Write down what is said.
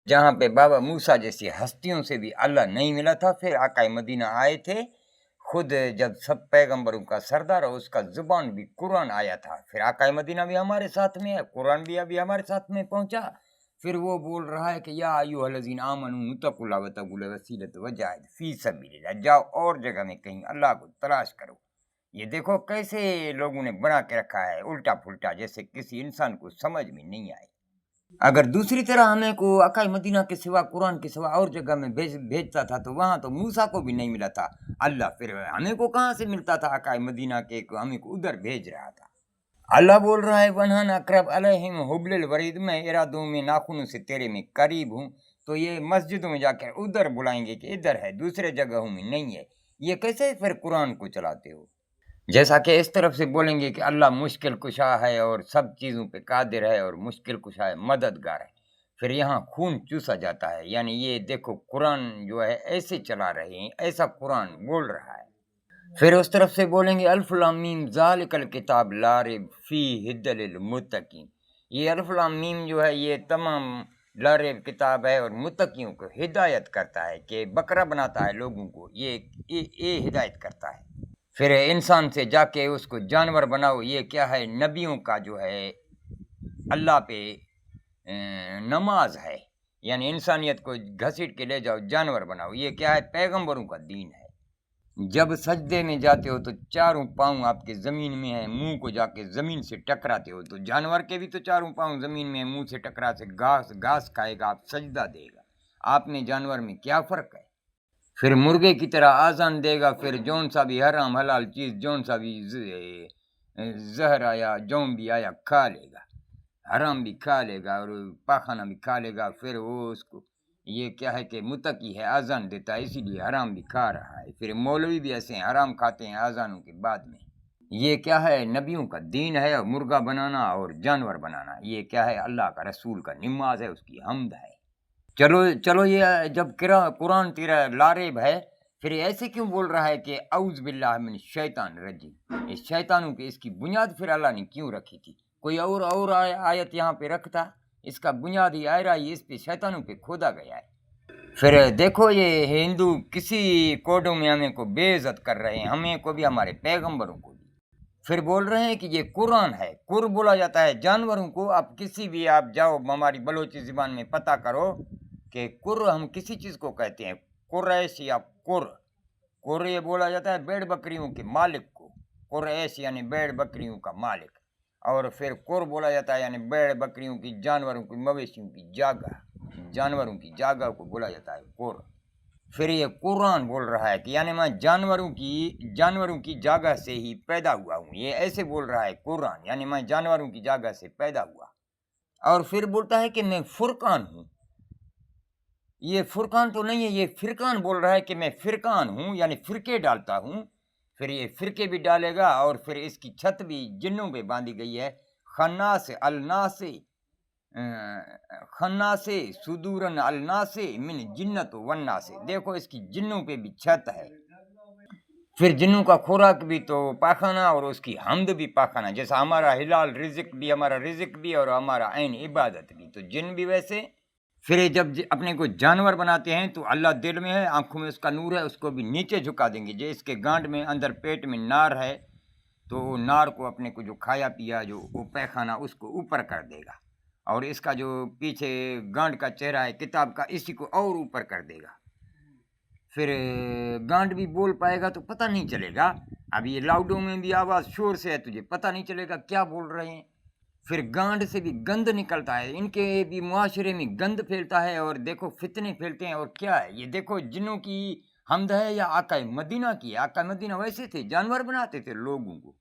جہاں پہ بابا موسیٰ جیسی ہستیوں سے بھی اللہ نہیں ملا تھا، پھر آقا مدینہ آئے تھے، خود جب سب پیغمبروں کا سردار اور اس کا زبان بھی قرآن آیا تھا، پھر آقا مدینہ بھی ہمارے ساتھ میں ہے، قرآن بھی ابھی ہمارے ساتھ میں پہنچا، پھر وہ بول رہا ہے کہ یا ایھا الذین آمنوا اتقوا اللہ وابتغوا الیہ الوسیلۃ وجاہدوا فی سبیل اللہ، جاؤ اور جگہ میں کہیں اللہ کو تلاش کرو۔ یہ دیکھو کیسے لوگوں نے بنا کے رکھا ہے الٹا پھلٹا، جیسے کسی انسان کو سمجھ میں نہیں آئے۔ اگر دوسری طرح ہمیں کو آقا مدینہ کے سوا، قرآن کے سوا اور جگہ میں بھیجتا تھا تو وہاں تو موسیٰ کو بھی نہیں ملا تھا اللہ، پھر ہمیں کو کہاں سے ملتا تھا آقا مدینہ کے، ہمیں کو ادھر بھیج رہا تھا۔ اللہ بول رہا ہے وَنَحْنُ أَقْرَبُ إِلَيْهِ حَبْلَ الْوَرِيدِ، میں ارادوں میں ناخنوں سے تیرے میں قریب ہوں، تو یہ مسجدوں میں جا کر ادھر بلائیں گے کہ ادھر ہے، دوسرے جگہوں میں نہیں ہے۔ یہ کیسے پھر قرآن کو چلاتے ہو؟ جیسا کہ اس طرف سے بولیں گے کہ اللہ مشکل کشا ہے اور سب چیزوں پہ قادر ہے اور مشکل کشا ہے، مددگار ہے، پھر یہاں خون چوسا جاتا ہے، یعنی یہ دیکھو قرآن جو ہے ایسے چلا رہے ہیں، ایسا قرآن بول رہا ہے۔ پھر اس طرف سے بولیں گے الف لام میم ذالک الکتاب لا ریب فیہ ھدی للمتقین، یہ الف لام میم جو ہے یہ تمام لا ریب کتاب ہے اور متقیوں کو ہدایت کرتا ہے، کہ بکرا بناتا ہے لوگوں کو، یہ ہدایت کرتا ہے۔ پھر انسان سے جا کے اس کو جانور بناؤ، یہ کیا ہے؟ نبیوں کا جو ہے اللہ پہ نماز ہے، یعنی انسانیت کو گھسیٹ کے لے جاؤ جانور بناؤ، یہ کیا ہے؟ پیغمبروں کا دین ہے۔ جب سجدے میں جاتے ہو تو چاروں پاؤں آپ کے زمین میں ہیں، منہ کو جا کے زمین سے ٹکراتے ہو، تو جانور کے بھی تو چاروں پاؤں زمین میں ہیں، منہ سے ٹکرا سے گھاس کھائے گا، آپ سجدہ دے گا، آپ میں جانور میں کیا فرق ہے؟ پھر مرغے کی طرح آزان دے گا، پھر جون سا بھی حرام حلال چیز، جون سا بھی زہر آیا، جون بھی آیا کھا لے گا، حرام بھی کھا لے گا اور پاخانہ بھی کھا لے گا، پھر وہ اس کو یہ کیا ہے کہ متقی ہے، آزان دیتا ہے اسی لیے حرام بھی کھا رہا ہے۔ پھر مولوی بھی ایسے ہیں، حرام کھاتے ہیں آزانوں کے بعد میں۔ یہ کیا ہے؟ نبیوں کا دین ہے، اور مرغا بنانا اور جانور بنانا یہ کیا ہے؟ اللہ کا رسول کا نماز ہے، اس کی حمد ہے۔ چلو یہ جب قرآن تیرا لاریب ہے، پھر ایسے کیوں بول رہا ہے کہ اعوذ باللہ من الشیطان الرجیم؟ اس شیطانوں کی اس کی بنیاد پھر اللہ نے کیوں رکھی تھی؟ کوئی اور آیت یہاں پہ رکھتا، اس کا بنیادی آئرہ ہی اس پہ شیطانوں پہ کھودا گیا ہے۔ پھر دیکھو یہ ہندو کسی کوڈوں میں ہمیں کو بے عزت کر رہے ہیں، ہمیں کو بھی، ہمارے پیغمبروں کو بھی، پھر بول رہے ہیں کہ یہ قرآن ہے، قر بولا جاتا ہے جانوروں کو۔ آپ کسی بھی آپ جاؤ ہماری بلوچی زبان میں پتہ کرو کہ قر ہم کسی چیز کو کہتے ہیں، قریش یا قر یہ بولا جاتا ہے بیڑ بکریوں کے مالک کو، قریش یعنی بیڑ بکریوں کا مالک، اور پھر قر بولا جاتا ہے یعنی بیڑ بکریوں کی، جانوروں کی، مویشیوں کی جگہ، جانوروں کی جگہ کو بولا جاتا ہے قر۔ پھر یہ قرآن بول رہا ہے کہ یعنی میں جانوروں کی جگہ سے ہی پیدا ہوا ہوں، یہ ایسے بول رہا ہے قرآن، یعنی میں جانوروں کی جگہ سے پیدا ہوا۔ اور پھر بولتا ہے کہ میں فرقان ہوں، یہ فرقان تو نہیں ہے، یہ فرقان بول رہا ہے کہ میں فرقان ہوں، یعنی فرقے ڈالتا ہوں، پھر یہ فرقے بھی ڈالے گا، اور پھر اس کی چھت بھی جنوں پہ باندھی گئی ہے، خناس الناس خناس صدورن الناس من جنت والناس، دیکھو اس کی جنوں پہ بھی چھت ہے۔ پھر جنوں کا خوراک بھی تو پاخانہ اور اس کی حمد بھی پاخانہ، جیسا ہمارا حلال رزق بھی، ہمارا رزق بھی اور ہمارا عین عبادت بھی، تو جن بھی ویسے۔ پھر جب اپنے کو جانور بناتے ہیں تو اللہ دل میں ہے، آنکھوں میں اس کا نور ہے، اس کو بھی نیچے جھکا دیں گے، جو اس کے گانڈ میں اندر پیٹ میں نار ہے تو وہ نار کو اپنے کو جو کھایا پیا جو وہ پیخانہ اس کو اوپر کر دے گا، اور اس کا جو پیچھے گانڈ کا چہرہ ہے کتاب کا، اسی کو اور اوپر کر دے گا، پھر گانڈ بھی بول پائے گا تو پتہ نہیں چلے گا، اب یہ لاؤڈوں میں بھی آواز شور سے ہے، تجھے پتہ نہیں چلے گا کیا بول رہے ہیں۔ پھر گانڈ سے بھی گند نکلتا ہے، ان کے بھی معاشرے میں گند پھیلتا ہے، اور دیکھو فتنے پھیلتے ہیں، اور کیا ہے یہ؟ دیکھو جنوں کی حمد ہے یا آقا مدینہ کی؟ آقا مدینہ ویسے تھے، جانور بناتے تھے لوگوں کو،